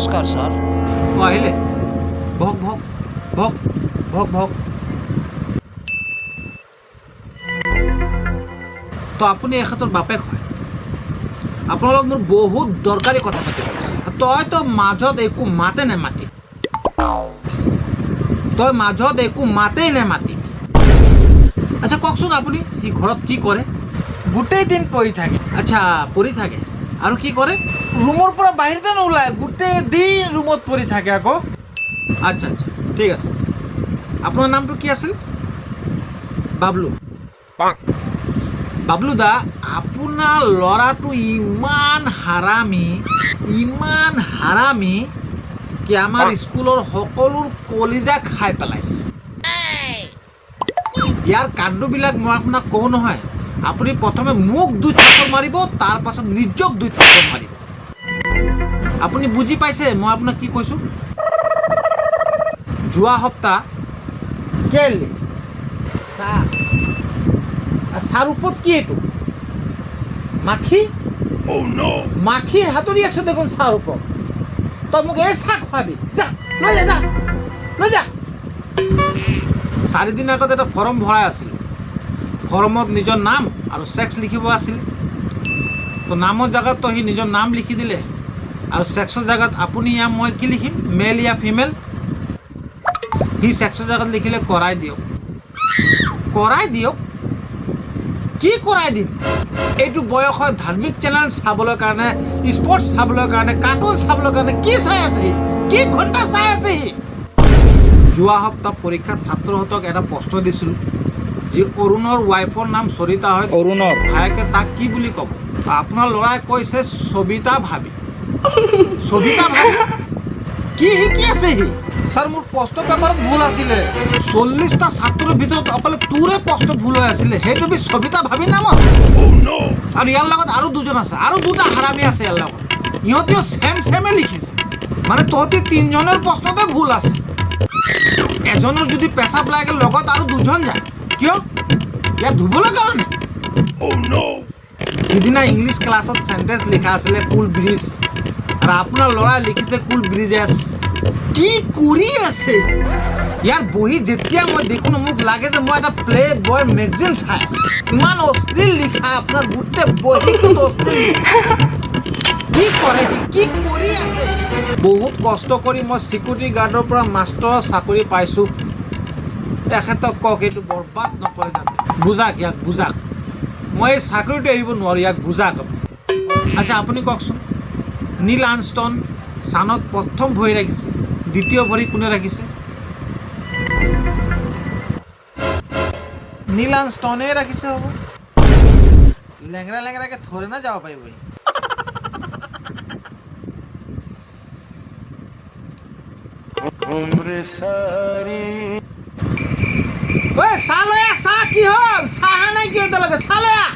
নমস্কাৰ ছাৰ। আহিলে বহক বহক বহক বহক বহক। তো আপুনি এখেতৰ বাপেক হয়। আপোনাৰ লগত মোৰ বহুত দৰকাৰী কথা পাতিব আছে। তইতো মাজত একো মাতে নেমাতি, তই মাজত একো মাতেই নেমাতি। আচ্ছা কওকচোন, আপুনি এই ঘৰত কি কৰে? গোটেই দিন পঢ়ি থাকে। আচ্ছা পঢ়ি থাকে আৰু কি কৰে? ৰুমৰ পৰা বাহিৰতে নোলায়, গোটেই দিন ৰুমত পঢ়ি থাকে আকৌ। আচ্ছা আচ্ছা ঠিক আছে। আপোনাৰ নামটো কি আছিল? বাবলু। বাবলু দা, আপোনাৰ ল'ৰাটো ইমান হাৰামী কি আমাৰ স্কুলৰ সকলোৰ কলিজা খাই পেলাইছে। ইয়াৰ কাণ্ডবিলাক মই আপোনাক কওঁ নহয়, আপুনি প্ৰথমে মোক 2 থাপ্পৰ মাৰিব, তাৰ পাছত নিজক 2 থাপ্পৰ মাৰিব। আপুনি বুজি পাইছে মই আপোনাক কি কৈছোঁ? যোৱা সপ্তাহ কেলে চাৰ ওপৰত কি এইটো মাখি মাখি হাতুৰি আছে দেখোন চাৰ ওপৰত। তই মোক এই চাহ খুৱাবি, যা লৈ যা, লৈ যা। 4 দিন আগত এটা ফৰ্ম ভৰাই আছিল। ফৰ্মত নিজৰ নাম আৰু ছেক্স লিখিব আছিল। তো নামৰ জেগাত তো সি নিজৰ নাম লিখি দিলে, আৰু ছেক্সৰ জেগাত আপুনি ইয়া মই কি লিখিম, মেল ইয়া ফিমেল। সি ছেক্সৰ জেগাত লিখিলে কৰাই দিয়ক। কৰাই দিয়ক কি কৰাই দিম? এইটো বয়সত ধাৰ্মিক চেনেল চাবলৈ কাৰণে, স্পৰ্টছ চাবলৈ কাৰণে, কাৰ্টুন চাবলৈ কাৰণে কি চাই আছে সি? কি ঘণ্টা চাই আছে সি? যোৱা সপ্তাহ পৰীক্ষাত ছাত্ৰহঁতক এটা প্ৰশ্ন দিছিলোঁ, যি অৰুণৰ ৱাইফৰ নাম সৰিতা হয়, অৰুণৰ ভায়েকে তাক কি বুলি ক'ব? আপোনাৰ ল'ৰাই কৈছে সবিতা ভাবি। সবিতা ভাবি কি শিকি আছে সি? ছাৰ মোৰ প্ৰশ্ন পেপাৰত ভুল আছিলে। 40টা ছাত্ৰৰ ভিতৰত অকলে তোৰে প্ৰশ্ন ভুল হৈ আছিলে, সেইটো বি সবিতা ভাবি নামত। আৰু ইয়াৰ লগত আৰু 2জন আছে, আৰু 2টা হাৰামী আছে ইয়াৰ লগত। ইহঁতেও ছেমে লিখিছে, মানে তহঁতি 3জনৰ প্ৰশ্নতে ভুল আছে। এজনৰ যদি পেচাব লাগে লগত আৰু 2জন যায়, কিয়? ইয়াত ধুবলৈ কাৰণে। সিদিনা ইংলিছ ক্লাছত চেণ্টেঞ্চ লিখা আছিলে কুল ব্ৰিজ, আৰু আপোনাৰ ল'ৰাই লিখিছে কুল ব্ৰিজেছ। কি কৰি আছে ইয়াৰ বহি? যেতিয়া মই দেখোঁ মোক লাগে যে মই এটা প্লে বয় মেগাজিন চাই আছোঁ। ইমান অশ্লীল লিখা, আপোনাৰ গোটেই বহীটোত অশ্লীল লিখা। কি কৰে কি কৰি আছে? বহুত কষ্ট কৰি মই চিকিউৰিটি গাৰ্ডৰ পৰা মাষ্টৰৰ চাকৰি পাইছোঁ। তেখেতক কওক এইটো বৰবাদ নকৰে যাতে। বুজাক ইয়াক, বুজাক। মই এই চাকৰিটো এৰিব নোৱাৰোঁ, ইয়াক বুজাক। আচ্ছা আপুনি কওকচোন, নীল আৰ্মষ্ট্ৰং চানত প্ৰথম ভৰি ৰাখিছে, দ্বিতীয় ভৰি কোনে ৰাখিছে? নীল আৰ্মষ্ট্ৰঙে ৰাখিছে। হ'ব লেংৰাকে থৰে না যাব পাৰিব। ঐ চাহ লৈ আহ, চাহ কি হ'ল? চাহ নাই কি এতিয়ালৈকে? চাহ লৈ আহ।